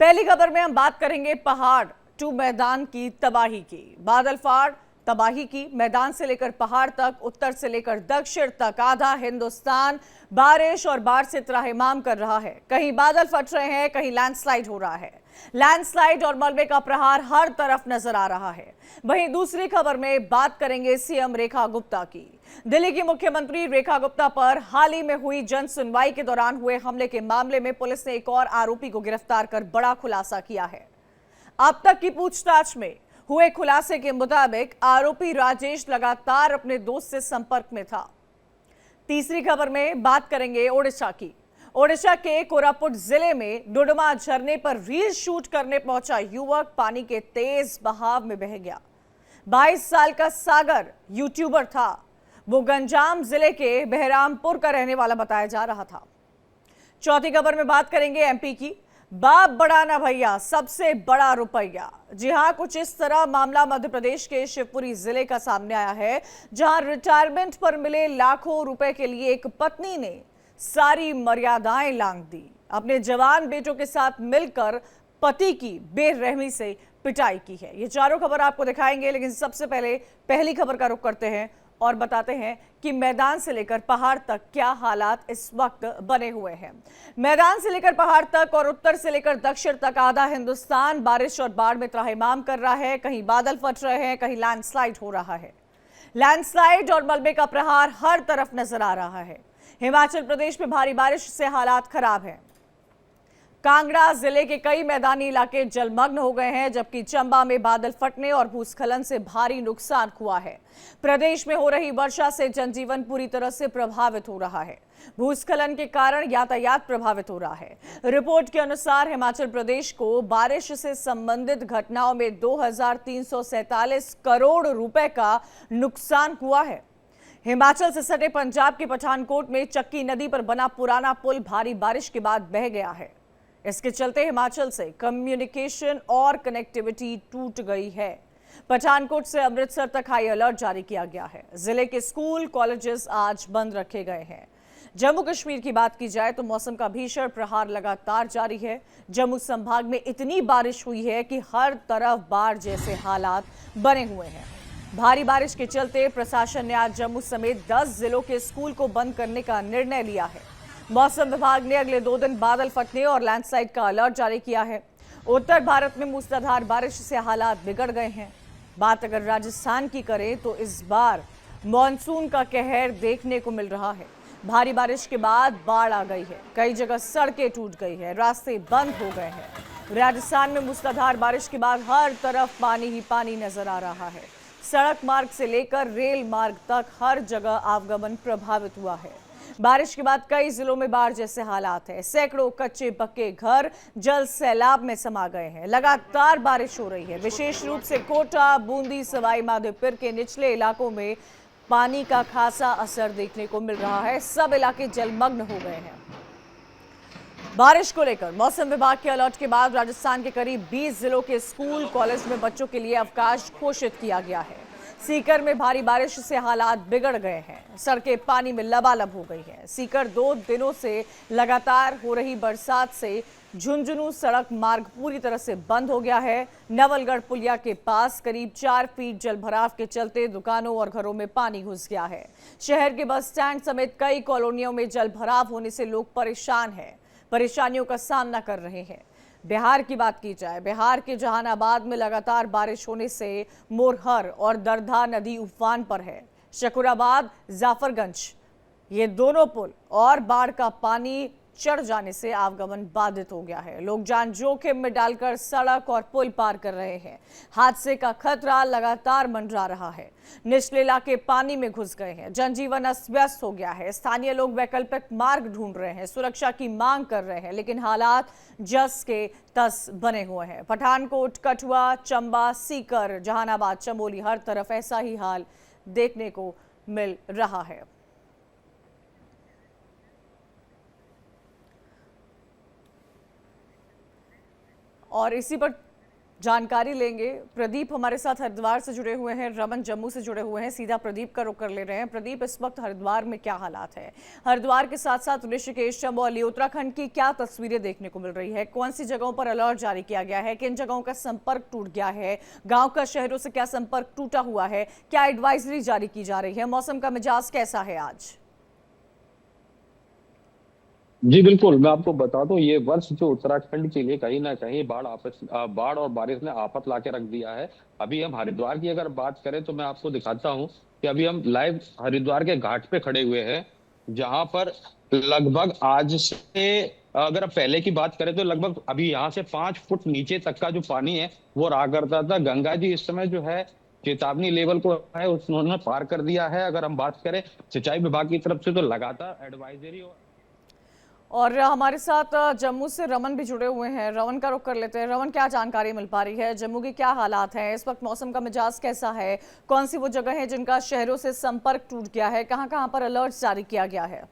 पहली खबर में हम बात करेंगे पहाड़ टू मैदान की तबाही की। बादल फाड़ तबाही की, मैदान से लेकर पहाड़ तक, उत्तर से लेकर दक्षिण तक आधा हिंदुस्तान बारिश और बाढ़ से त्राहिमाम कर रहा है। कहीं बादल फट रहे हैं, कहीं लैंडस्लाइड हो रहा है। लैंडस्लाइड और मलबे का प्रहार हर तरफ नजर आ रहा है। वहीं दूसरी खबर में बात करेंगे सीएम रेखा गुप्ता की। दिल्ली की मुख्यमंत्री रेखा गुप्ता पर हाल ही में हुई जन सुनवाई के दौरान हुए हमले के मामले में पुलिस ने एक और आरोपी को गिरफ्तार कर बड़ा खुलासा किया है। अब तक की पूछताछ में हुए खुलासे के मुताबिक आरोपी राजेश लगातार अपने दोस्त से संपर्क में था। तीसरी खबर में बात करेंगे ओडिशा की। ओडिशा के कोरापुट जिले में डुडुमा झरने पर रील शूट करने पहुंचा युवक पानी के तेज बहाव में बह गया। 22 साल का सागर यूट्यूबर था। वो गंजाम जिले के बहरामपुर का रहने वाला बताया जा रहा था। चौथी खबर में बात करेंगे एमपी की। बाप बड़ा ना भैया, सबसे बड़ा रुपया। जी हां, कुछ इस तरह मामला मध्य प्रदेश के शिवपुरी जिले का सामने आया है, जहां रिटायरमेंट पर मिले लाखों रुपए के लिए एक पत्नी ने सारी मर्यादाएं लांघ दी। अपने जवान बेटों के साथ मिलकर पति की बेरहमी से पिटाई की है। ये चारों खबर आपको दिखाएंगे, लेकिन सबसे पहले पहली खबर का रुख करते हैं और बताते हैं कि मैदान से लेकर पहाड़ तक क्या हालात इस वक्त बने हुए हैं। मैदान से लेकर पहाड़ तक और उत्तर से लेकर दक्षिण तक आधा हिंदुस्तान बारिश और बाढ़ में त्राहिमाम कर रहा है। कहीं बादल फट रहे हैं, कहीं लैंडस्लाइड हो रहा है। लैंडस्लाइड और मलबे का प्रहार हर तरफ नजर आ रहा है। हिमाचल प्रदेश में भारी बारिश से हालात खराब हैं। कांगड़ा जिले के कई मैदानी इलाके जलमग्न हो गए हैं, जबकि चंबा में बादल फटने और भूस्खलन से भारी नुकसान हुआ है। प्रदेश में हो रही वर्षा से जनजीवन पूरी तरह से प्रभावित हो रहा है। भूस्खलन के कारण यातायात प्रभावित हो रहा है। रिपोर्ट के अनुसार हिमाचल प्रदेश को बारिश से संबंधित घटनाओं में 2347 करोड़ रुपए का नुकसान हुआ है। हिमाचल से सटे पंजाब के पठानकोट में चक्की नदी पर बना पुराना पुल भारी बारिश के बाद बह गया है। इसके चलते हिमाचल से कम्युनिकेशन और कनेक्टिविटी टूट गई है। पठानकोट से अमृतसर तक हाई अलर्ट जारी किया गया है। जिले के स्कूल कॉलेजेस आज बंद रखे गए हैं। जम्मू कश्मीर की बात की जाए तो मौसम का भीषण प्रहार लगातार जारी है। जम्मू संभाग में इतनी बारिश हुई है कि हर तरफ बाढ़ जैसे हालात बने हुए हैं। भारी बारिश के चलते प्रशासन ने आज जम्मू समेत 10 जिलों के स्कूल को बंद करने का निर्णय लिया है। मौसम विभाग ने अगले 2 दिन बादल फटने और लैंडस्लाइड का अलर्ट जारी किया है। उत्तर भारत में मूसलाधार बारिश से हालात बिगड़ गए हैं। बात अगर राजस्थान की करें तो इस बार मॉनसून का कहर देखने को मिल रहा है। भारी बारिश के बाद बाढ़ आ गई है। कई जगह सड़कें टूट गई है, रास्ते बंद हो गए हैं। राजस्थान में मूसलाधार बारिश के बाद हर तरफ पानी ही पानी नजर आ रहा है। सड़क मार्ग से लेकर रेल मार्ग तक हर जगह आवागमन प्रभावित हुआ है। बारिश के बाद कई जिलों में बाढ़ जैसे हालात हैं। सैकड़ों कच्चे पक्के घर जल सैलाब में समा गए हैं। लगातार बारिश हो रही है। विशेष रूप से कोटा, बूंदी, सवाई माधोपुर के निचले इलाकों में पानी का खासा असर देखने को मिल रहा है। सब इलाके जलमग्न हो गए हैं। बारिश को लेकर मौसम विभाग के अलर्ट के बाद राजस्थान के करीब 20 जिलों के स्कूल कॉलेज में बच्चों के लिए अवकाश घोषित किया गया है। सीकर में भारी बारिश से हालात बिगड़ गए हैं। सड़कें पानी में लबालब हो गई हैं। सीकर 2 दिनों से लगातार हो रही बरसात से झुंझुनू सड़क मार्ग पूरी तरह से बंद हो गया है। नवलगढ़ पुलिया के पास करीब 4 फीट जलभराव के चलते दुकानों और घरों में पानी घुस गया है। शहर के बस स्टैंड समेत कई कॉलोनियों में जलभराव होने से लोग परेशान हैं, परेशानियों का सामना कर रहे हैं। बिहार की बात की जाए, बिहार के जहानाबाद में लगातार बारिश होने से मोरहर और दरधा नदी उफान पर है। शकुराबाद, जाफरगंज ये दोनों पुल और बाढ़ का पानी चढ़ जाने से आवागमन बाधित हो गया है। लोग जान जोखिम में डालकर सड़क और पुल पार कर रहे हैं। हादसे का खतरा लगातार मंडरा रहा है। निचले इलाके पानी में घुस गए हैं। जनजीवन अस्त व्यस्त हो गया है। स्थानीय लोग वैकल्पिक मार्ग ढूंढ रहे हैं, सुरक्षा की मांग कर रहे हैं, लेकिन हालात जस के तस बने हुए हैं। पठानकोट, कठुआ, चंबा, सीकर, जहानाबाद, चमोली, हर तरफ ऐसा ही हाल देखने को मिल रहा है। और इसी पर जानकारी लेंगे। प्रदीप हमारे साथ हरिद्वार से जुड़े हुए हैं, रमन जम्मू से जुड़े हुए हैं। सीधा प्रदीप का रुख कर ले रहे हैं। प्रदीप, इस वक्त हरिद्वार में क्या हालात है? हरिद्वार के साथ साथ ऋषिकेश, चमोली, उत्तराखंड की क्या तस्वीरें देखने को मिल रही है? कौन सी जगहों पर अलर्ट जारी किया गया है? किन जगहों का संपर्क टूट गया है? गाँव का शहरों से क्या संपर्क टूटा हुआ है? क्या एडवाइजरी जारी की जा रही है? मौसम का मिजाज कैसा है आज? जी बिल्कुल, मैं आपको बता दूं, ये वर्ष जो उत्तराखंड के लिए कहीं ना कहीं बाढ़ और बारिश ने आफत ला के रख दिया है। अभी हम हरिद्वार की अगर बात करें तो मैं आपको दिखाता हूं कि अभी हम लाइव हरिद्वार के घाट पे खड़े हुए हैं, जहां पर लगभग आज से, अगर आप पहले की बात करें तो लगभग अभी यहाँ से 5 फुट नीचे तक का जो पानी है वो रहा करता था। गंगा जी इस समय जो है चेतावनी लेवल को है उन्होंने पार कर दिया है। अगर हम बात करें सिंचाई विभाग की तरफ से तो लगातार एडवाइजरी और हमारे साथ जम्मू से रमन भी जुड़े हुए हैं। रमन का रुख कर लेते हैं। रमन, क्या जानकारी मिल पा रही है? जम्मू के क्या हालात हैं इस वक्त? मौसम का मिजाज कैसा है? कौन सी वो जगह है जिनका शहरों से संपर्क टूट गया है? कहां कहां पर अलर्ट जारी किया गया है?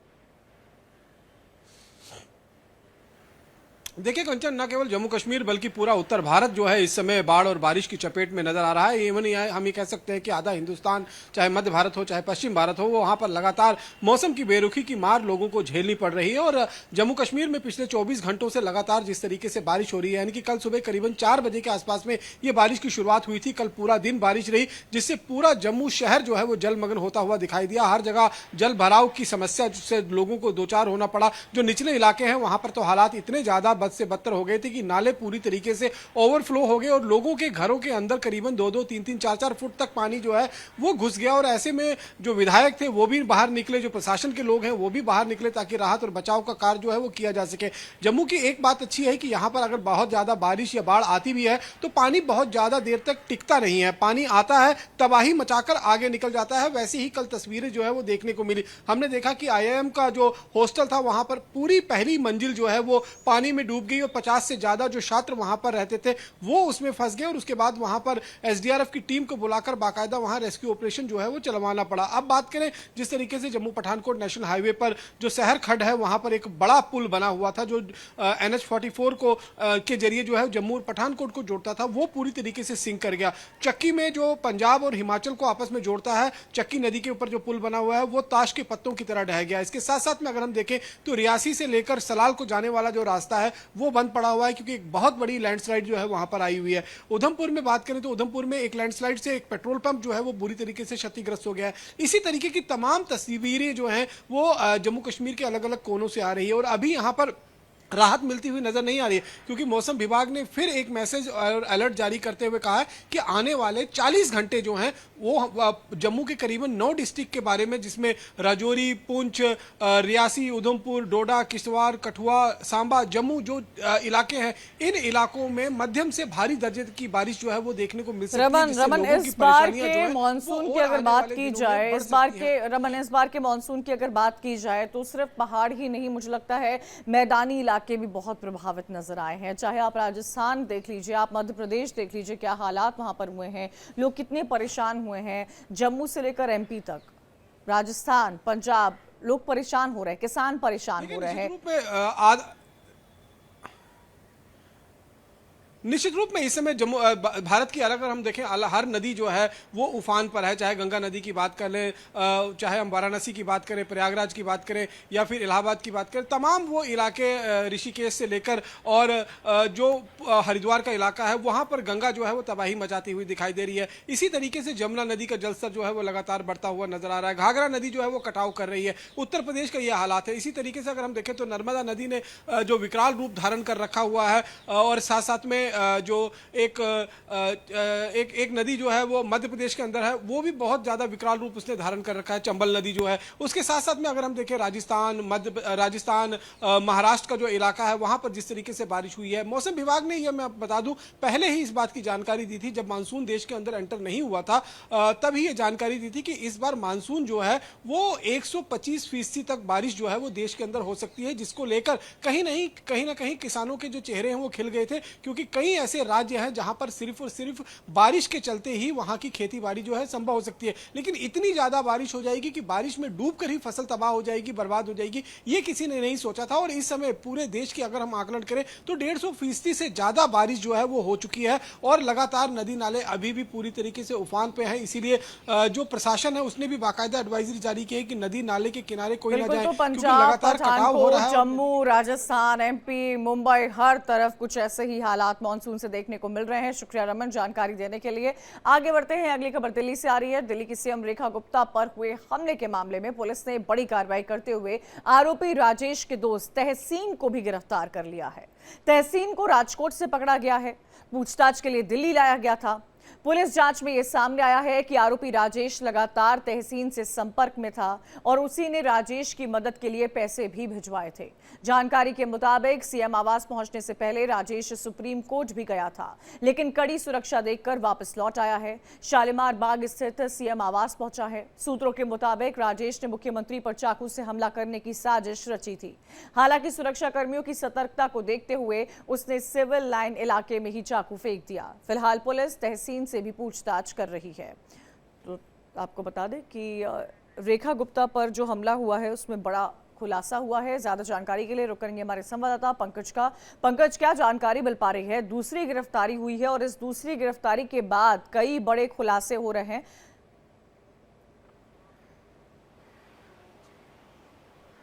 देखिए कंचन, न केवल जम्मू कश्मीर बल्कि पूरा उत्तर भारत जो है इस समय बाढ़ और बारिश की चपेट में नजर आ रहा है। इवन हम ये कह सकते हैं कि आधा हिंदुस्तान, चाहे मध्य भारत हो चाहे पश्चिम भारत हो, वो वहाँ पर लगातार मौसम की बेरुखी की मार लोगों को झेलनी पड़ रही है। और जम्मू कश्मीर में पिछले 24 घंटों से लगातार जिस तरीके से बारिश हो रही है, यानी कि कल सुबह करीबन 4 बजे के आसपास में ये बारिश की शुरुआत हुई थी। कल पूरा दिन बारिश रही, जिससे पूरा जम्मू शहर जो है वो जलमग्न होता हुआ दिखाई दिया। हर जगह जल भराव की समस्या से लोगों को दो चार होना पड़ा। जो निचले इलाके हैं वहां पर तो हालात इतने ज्यादा बद से बदतर हो गए थे कि नाले पूरी तरीके से ओवरफ्लो हो गए और लोगों के घरों के अंदर करीबन 2-2, 3-3, 4-4 फुट तक पानी जो है वो घुस गया। और ऐसे में जो विधायक थे वो भी बाहर निकले, जो प्रशासन के लोग हैं वो भी बाहर निकले ताकि राहत और बचाव का कार्य जो है वो किया जा सके। जम्मू की एक बात अच्छी है कि यहां पर अगर बहुत ज्यादा बारिश या बाढ़ आती भी है तो पानी बहुत ज्यादा देर तक टिकता नहीं है। पानी आता है, तबाही मचाकर आगे निकल जाता है। वैसे ही कल तस्वीरें जो है वो देखने को मिली। हमने देखा कि आईआईएम का जो हॉस्टल था वहां पर पूरी पहली मंजिल जो है वो पानी में डूब गई और 50 से ज्यादा जो छात्र वहां पर रहते थे वो उसमें फंस गए। और उसके बाद वहां पर एसडीआरएफ की टीम को बुलाकर बाकायदा वहां रेस्क्यू ऑपरेशन जो है वो चलवाना पड़ा। अब बात करें जिस तरीके से जम्मू पठानकोट नेशनल हाईवे पर जो शहर खड्ड है वहां पर एक बड़ा पुल बना हुआ था जो NH-44 को के जरिए जो है जम्मू और पठानकोट को जोड़ता था, वो पूरी तरीके से सिंक कर गया। चक्की में जो पंजाब और हिमाचल को आपस में जोड़ता है, चक्की नदी के ऊपर जो पुल बना हुआ है वो ताश के पत्तों की तरह ढह गया। इसके साथ साथ में अगर हम देखें तो रियासी से लेकर सलाल को जाने वाला जो रास्ता है वो बंद पड़ा हुआ है, क्योंकि एक बहुत बड़ी लैंडस्लाइड जो है वहां पर आई हुई है। उधमपुर में बात करें तो उधमपुर में एक लैंडस्लाइड से एक पेट्रोल पंप जो है वो बुरी तरीके से क्षतिग्रस्त हो गया है। इसी तरीके की तमाम तस्वीरें जो हैं वो जम्मू कश्मीर के अलग अलग कोनों से आ रही है और अभी यहां पर राहत मिलती हुई नजर नहीं आ रही है, क्योंकि मौसम विभाग ने फिर एक मैसेज और अलर्ट जारी करते हुए कहा है कि आने वाले 40 घंटे जो हैं वो जम्मू के करीबन 9 डिस्ट्रिक्ट के बारे में, जिसमें राजौरी, पुंछ, रियासी, उधमपुर, डोडा, किश्तवाड़, कठुआ, सांबा, जम्मू जो इलाके हैं, इन इलाकों में मध्यम से भारी दर्जे की बारिश जो है वो देखने को मिल सकती है। रमन, इस बार के मानसून की अगर बात की जाए, इस बार के मानसून की अगर बात की जाए तो सिर्फ पहाड़ ही नहीं, मुझे लगता है मैदानी इलाके भी बहुत प्रभावित नजर आए हैं। चाहे आप राजस्थान देख लीजिए, आप मध्य प्रदेश देख लीजिए, क्या हालात वहां पर हुए हैं, लोग कितने परेशान हुए हैं। जम्मू से लेकर MP तक, राजस्थान, पंजाब, लोग परेशान हो रहे हैं, किसान परेशान हो रहे हैं। निश्चित रूप में इस समय जम्मू भारत की अगर हम देखें हर नदी जो है वो उफान पर है। चाहे गंगा नदी की बात कर लें, चाहे हम वाराणसी की बात करें, प्रयागराज की बात करें या फिर इलाहाबाद की बात करें, तमाम वो इलाके ऋषिकेश से लेकर और जो हरिद्वार का इलाका है वहाँ पर गंगा जो है वो तबाही मचाती हुई दिखाई दे रही है। इसी तरीके से जमुना नदी का जलस्तर जो है वो लगातार बढ़ता हुआ नजर आ रहा है। घाघरा नदी जो है वो कटाव कर रही है। उत्तर प्रदेश का यह हालात है। इसी तरीके से अगर हम देखें तो नर्मदा नदी ने जो विकराल रूप धारण कर रखा हुआ है और साथ साथ में जो एक नदी जो है वो मध्य प्रदेश के अंदर है वो भी बहुत ज्यादा विकराल रूप उसने धारण कर रखा है, चंबल नदी जो है। उसके साथ साथ में अगर हम देखें राजस्थान, महाराष्ट्र का जो इलाका है वहां पर जिस तरीके से बारिश हुई है, मौसम विभाग ने, यह मैं बता दूं, पहले ही इस बात की जानकारी दी थी जब मानसून देश के अंदर एंटर नहीं हुआ था, तभी यह जानकारी दी थी कि इस बार मानसून जो है वो 125% तक बारिश जो है वो देश के अंदर हो सकती है, जिसको लेकर कहीं ना कहीं किसानों के जो चेहरे हैं वो खिल गए थे, क्योंकि कई कई ऐसे राज्य हैं जहां पर सिर्फ और सिर्फ बारिश के चलते ही वहां की खेती बाड़ी जो है संभव हो सकती है, लेकिन इतनी ज्यादा बारिश हो जाएगी कि बारिश में डूबकर ही फसल तबाह हो जाएगी, बर्बाद हो जाएगी, ये किसी ने नहीं सोचा था। और इस समय पूरे देश की अगर हम आकलन करें तो 150% से ज्यादा बारिश जो है वो हो चुकी है और लगातार नदी नाले अभी भी पूरी तरीके से उफान पे हैं। इसीलिए जो प्रशासन है उसने भी बाकायदा एडवाइजरी जारी की है कि नदी नाले के किनारे कोई ना जाए, तो क्योंकि पंजाब, लगातार कटाव हो रहा पठानकोट, है। जम्मू, राजस्थान, एमपी, मुंबई, हर तरफ कुछ ऐसे ही हालात मॉनसून से देखने को मिल रहे हैं। शुक्रिया रमन जानकारी देने के लिए। आगे बढ़ते हैं, अगली खबर दिल्ली से आ रही है। दिल्ली की सीएम रेखा गुप्ता पर हुए हमले के मामले में पुलिस ने बड़ी कार्रवाई करते हुए आरोपी राजेश के दोस्त तहसीन को भी गिरफ्तार कर लिया है। तहसीन को राजकोट से पकड़ा गया है, पूछताछ के लिए दिल्ली लाया गया था। पुलिस जांच में यह सामने आया है कि आरोपी राजेश लगातार तहसीन से संपर्क में था और उसी ने राजेश की मदद के लिए पैसे भी भिजवाए थे। जानकारी के मुताबिक सीएम आवास पहुंचने से पहले राजेश सुप्रीम कोर्ट भी गया था, लेकिन कड़ी सुरक्षा देखकर वापस लौट आया है। शालीमार बाग स्थित सीएम आवास पहुंचा है। सूत्रों के मुताबिक राजेश ने मुख्यमंत्री पर चाकू से हमला करने की साजिश रची थी। हालांकि सुरक्षा कर्मियों की सतर्कता को देखते हुए उसने सिविल लाइन इलाके में ही चाकू फेंक दिया। फिलहाल पुलिस तहसीन से भी पूछताछ कर रही है। तो आपको बता दें कि रेखा गुप्ता पर जो हमला हुआ है उसमें बड़ा खुलासा हुआ है। ज्यादा जानकारी के लिए रुक करेंगे हमारे संवाददाता पंकज का। पंकज, क्या जानकारी मिल पा रही है? दूसरी गिरफ्तारी हुई है और इस दूसरी गिरफ्तारी के बाद कई बड़े खुलासे हो रहे हैं।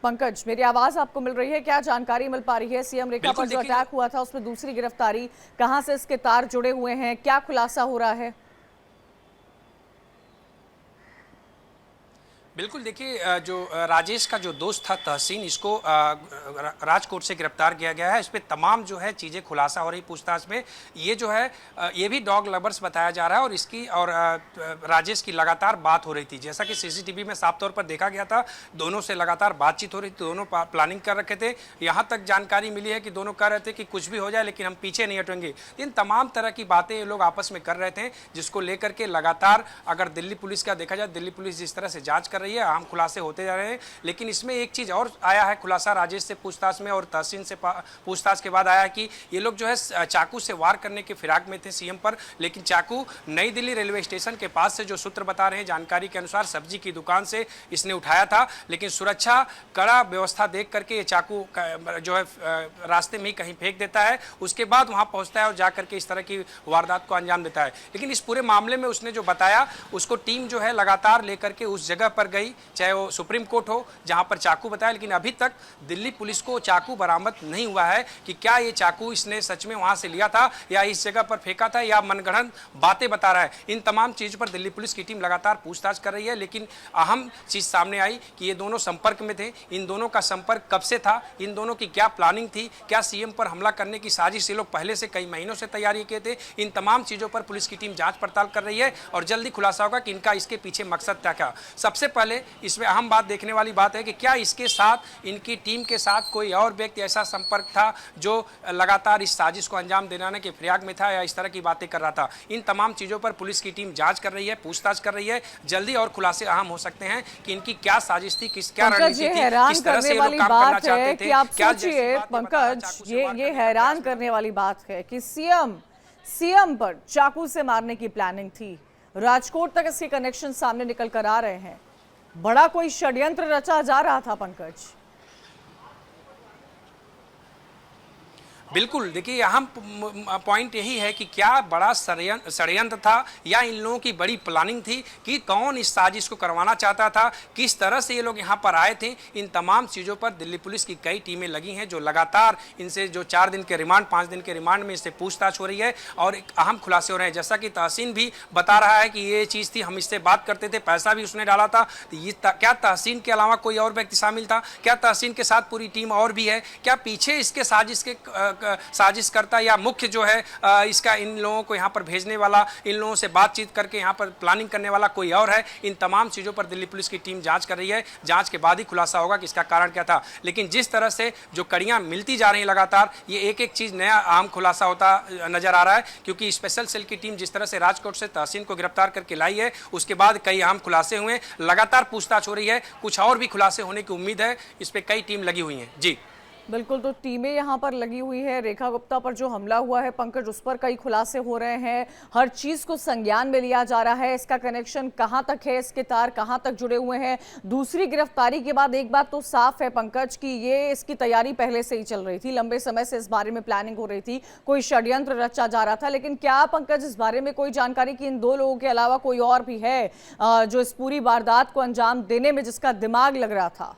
पंकज, मेरी आवाज आपको मिल रही है? क्या जानकारी मिल पा रही है? सीएम रेखा पर जो अटैक हुआ था उसमें दूसरी गिरफ्तारी, कहां से इसके तार जुड़े हुए हैं, क्या खुलासा हो रहा है? बिल्कुल, देखिए जो राजेश का जो दोस्त था तहसीन, इसको राजकोट से गिरफ्तार किया गया है। इस पे तमाम जो है चीज़ें खुलासा हो रही पूछताछ में। ये जो है ये भी डॉग लवर्स बताया जा रहा है और इसकी और राजेश की लगातार बात हो रही थी। जैसा कि सीसीटीवी में साफ तौर पर देखा गया था, दोनों से लगातार बातचीत हो रही थी, दोनों प्लानिंग कर रखे थे। यहाँ तक जानकारी मिली है कि दोनों कह रहे थे कि कुछ भी हो जाए लेकिन हम पीछे नहीं हटेंगे। इन तमाम तरह की बातें ये लोग आपस में कर रहे थे, जिसको लेकर के लगातार अगर दिल्ली पुलिस का देखा जाए, दिल्ली पुलिस जिस तरह से जाँच कर रही है, अहम खुलासे होते जा रहे हैं। लेकिन इसमें एक चीज और आया है खुलासा राजेश से पूछताछ में और तहसीन से पूछताछ के बाद आया है कि ये लोग जो है चाकू से वार करने के फिराक में थे सीएम पर, लेकिन चाकू नई दिल्ली रेलवे स्टेशन के पास से, जो सूत्र बता रहे हैं जानकारी के अनुसार, सब्जी की दुकान से इसने उठाया था। लेकिन सुरक्षा कड़ा व्यवस्था देख करके ये चाकू जो है रास्ते में ही कहीं फेंक देता है, उसके बाद वहां पहुंचता है और जाकर के इस तरह की वारदात को अंजाम देता है। लेकिन इस पूरे मामले में उसने जो बताया, उसको टीम जो है लगातार लेकर के उस जगह पर गई, चाहे वो सुप्रीम कोर्ट हो जहां पर चाकू बताया। लेकिन अभी तक दिल्ली पुलिस को चाकू बरामद नहीं हुआ है कि क्या ये चाकू इसने सच में वहां से लिया था या इस जगह पर फेंका था या मनगढ़ंत बातें बता रहा है। इन तमाम चीजों पर दिल्ली पुलिस की टीम लगातार पूछताछ कर रही है। लेकिन अहम चीज सामने आई कि ये दोनों संपर्क में थे। इन दोनों का संपर्क कब से था, इन दोनों की क्या प्लानिंग थी, क्या सीएम पर हमला करने की साजिश ये लोग पहले से कई महीनों से तैयारी किए थे, इन तमाम चीजों पर पुलिस की टीम जांच पड़ताल कर रही है और जल्दी खुलासा होगा कि इनका इसके पीछे मकसद क्या था। सबसे पहले इसमें अहम बात देखने वाली बात है कि क्या इसके साथ, इनकी टीम के साथ कोई और व्यक्ति ऐसा संपर्क था जो लगातार इस साजिश को अंजाम दिलाने के फिराक में था या इस तरह की बातें कर रहा था। इन तमाम चीजों पर पुलिस की टीम जांच कर रही है, पूछताछ कर रही है। जल्दी और खुलासे अहम हो सकते हैं कि इनकी क्या साजिश थी, क्या रणनीति थी, किस तरह से ये लोग काम करना चाहते थे। आप सोचिए पंकज, ये हैरान करने वाली बात है कि सीएम पर चाकू से मारने की प्लानिंग थी। राजकोट तक इसके कनेक्शन सामने निकल कर आ रहे हैं। बड़ा कोई षड्यंत्र रचा जा रहा था पंकज। बिल्कुल, देखिए अहम पॉइंट यही है कि क्या बड़ा षड्यंत्र था या इन लोगों की बड़ी प्लानिंग थी कि कौन इस साजिश को करवाना चाहता था, किस तरह से ये लोग यहाँ पर आए थे। इन तमाम चीज़ों पर दिल्ली पुलिस की कई टीमें लगी हैं जो लगातार इनसे जो 4 दिन के रिमांड, 5 दिन के रिमांड में इससे पूछताछ हो रही है और एक अहम खुलासे हो रहे हैं। जैसा कि तहसीन भी बता रहा है कि ये चीज़ थी, हम इससे बात करते थे, पैसा भी उसने डाला था। ये क्या तहसीन के अलावा कोई और व्यक्ति शामिल था? क्या तहसीन के साथ पूरी टीम और भी है? क्या पीछे इसके साजिश करता या मुख्य जो है इसका इन लोगों को यहाँ पर भेजने वाला, इन लोगों से बातचीत करके यहाँ पर प्लानिंग करने वाला कोई और है? इन तमाम चीज़ों पर दिल्ली पुलिस की टीम जांच कर रही है। जांच के बाद ही खुलासा होगा कि इसका कारण क्या था। लेकिन जिस तरह से जो कड़ियाँ मिलती जा रही हैं लगातार, ये एक एक चीज़ नया अहम खुलासा होता नजर आ रहा है। क्योंकि स्पेशल सेल की टीम जिस तरह से राजकोट से तहसीन को गिरफ्तार करके लाई है, उसके बाद कई अहम खुलासे हुए, लगातार पूछताछ हो रही है। कुछ और भी खुलासे होने की उम्मीद है। इस पर कई टीम लगी हुई हैं। जी बिल्कुल, तो टीमें यहाँ पर लगी हुई है। रेखा गुप्ता पर जो हमला हुआ है पंकज, उस पर कई खुलासे हो रहे हैं, हर चीज को संज्ञान में लिया जा रहा है। इसका कनेक्शन कहाँ तक है, इसके तार कहाँ तक जुड़े हुए हैं। दूसरी गिरफ्तारी के बाद एक बात तो साफ है पंकज कि ये इसकी तैयारी पहले से ही चल रही थी, लंबे समय से इस बारे में प्लानिंग हो रही थी, कोई षड्यंत्र रचा जा रहा था। लेकिन क्या पंकज इस बारे में कोई जानकारी कि इन 2 लोगों के अलावा कोई और भी है जो इस पूरी वारदात को अंजाम देने में जिसका दिमाग लग रहा था?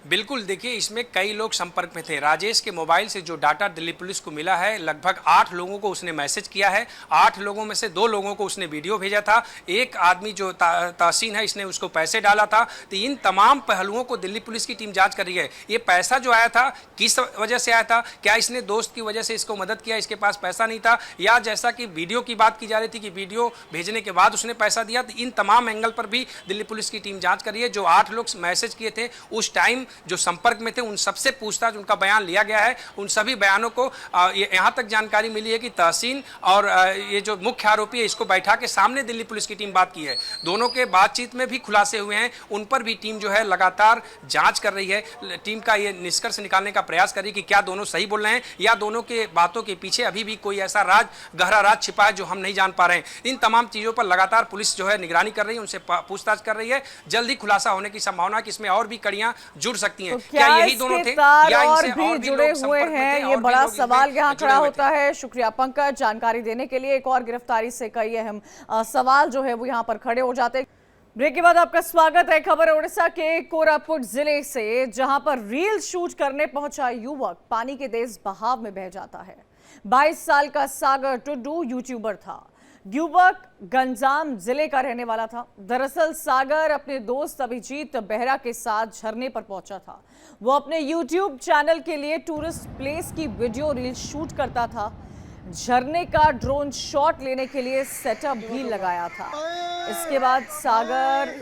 बिल्कुल, देखिए इसमें कई लोग संपर्क में थे। राजेश के मोबाइल से जो डाटा दिल्ली पुलिस को मिला है, लगभग 8 लोगों को उसने मैसेज किया है। 8 लोगों में से 2 लोगों को उसने वीडियो भेजा था। एक आदमी जो तहसीन है, इसने उसको पैसे डाला था। तो इन तमाम पहलुओं को दिल्ली पुलिस की टीम जांच कर रही है। ये पैसा जो आया था किस वजह से आया था, क्या इसने दोस्त की वजह से इसको मदद किया, इसके पास पैसा नहीं था, या जैसा कि वीडियो की बात की जा रही थी कि वीडियो भेजने के बाद उसने पैसा दिया। तो इन तमाम एंगल पर भी दिल्ली पुलिस की टीम जांच कर रही है। जो 8 लोग मैसेज किए थे उस टाइम जो संपर्क में थे, उन सबसे पूछताछ, उनका बयान लिया गया है। उन सभी बयानों को यहां तक जानकारी मिली है कि तहसीन और ये जो मुख्य आरोपी है, इसको बैठा के सामने दिल्ली पुलिस की टीम बात की है। दोनों के बातचीत में भी खुलासे हुए हैं, उन पर भी टीम जो है लगातार जांच कर रही है। टीम का ये निष्कर्ष निकालने का प्रयास कर रही है कि क्या दोनों सही बोल रहे हैं या दोनों के बातों के पीछे अभी भी कोई ऐसा राज, गहरा राज छिपा है जो हम नहीं जान पा रहे हैं। इन तमाम चीजों पर लगातार पुलिस जो है निगरानी कर रही है, उनसे पूछताछ कर रही है। जल्दी खुलासा होने की संभावना है कि इसमें और भी कड़ियां जुड़ सकती हैं। क्या यही दोनों थे या और इनसे भी और जुड़े हुए हैं, ये बड़ा सवाल यहाँ खड़ा होता है। है। शुक्रिया पंकज जानकारी देने के लिए। एक और गिरफ्तारी से कई अहम सवाल जो है वो यहाँ पर खड़े हो जाते हैं। ब्रेक के बाद आपका स्वागत है। खबर है उड़ीसा के कोरापुट जिले से, जहां पर रील शूट करने पहुंचा युवक पानी के तेज बहाव में बह जाता है। 22 साल का सागर टुड्डू यूट्यूबर था। युवक गंजाम जिले का रहने वाला था। दरअसल सागर अपने दोस्त अभिजीत बेहरा के साथ झरने पर पहुंचा था। वो अपने YouTube चैनल के लिए टूरिस्ट प्लेस की वीडियो रील शूट करता था। झरने का ड्रोन शॉट लेने के लिए सेटअप भी लगाया था। इसके बाद सागर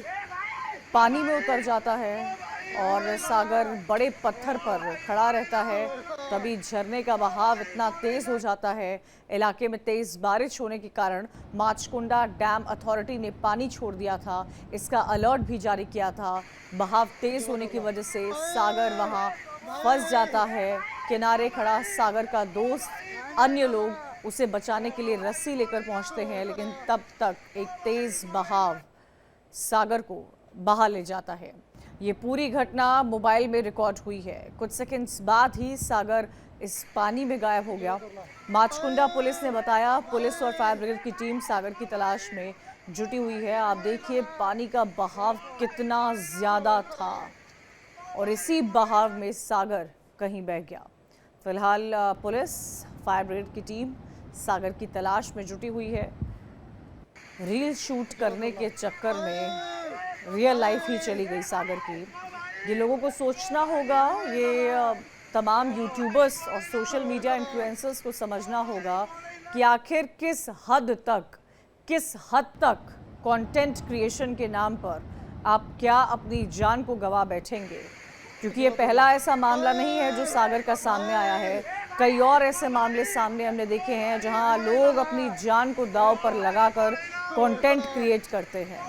पानी में उतर जाता है और सागर बड़े पत्थर पर खड़ा रहता है। तभी झरने का बहाव इतना तेज हो जाता है, इलाके में तेज बारिश होने के कारण माचकुंडा डैम अथॉरिटी ने पानी छोड़ दिया था। इसका अलर्ट भी जारी किया था। बहाव तेज होने की वजह से सागर वहां फंस जाता है। किनारे खड़ा सागर का दोस्त, अन्य लोग उसे बचाने के लिए रस्सी लेकर पहुंचते हैं, लेकिन तब तक एक तेज बहाव सागर को बहा ले जाता है। ये पूरी घटना मोबाइल में रिकॉर्ड हुई है। कुछ सेकंड्स बाद ही सागर इस पानी में गायब हो गया। माचकुंडा पुलिस ने बताया, पुलिस और फायर ब्रिगेड की टीम सागर की तलाश में जुटी हुई है। आप देखिए पानी का बहाव कितना ज्यादा था और इसी बहाव में सागर कहीं बह गया। फिलहाल पुलिस, फायर ब्रिगेड की टीम सागर की तलाश में जुटी हुई है। रील शूट करने के चक्कर में रियल लाइफ ही चली गई सागर की। ये लोगों को सोचना होगा, ये तमाम यूट्यूबर्स और सोशल मीडिया इन्फ्लुएंसर्स को समझना होगा कि आखिर किस हद तक कंटेंट क्रिएशन के नाम पर आप क्या अपनी जान को गवा बैठेंगे। क्योंकि ये पहला ऐसा मामला नहीं है जो सागर का सामने आया है। कई और ऐसे मामले सामने हमने देखे हैं जहां लोग अपनी जान को दांव पर लगाकर कंटेंट क्रिएट करते हैं।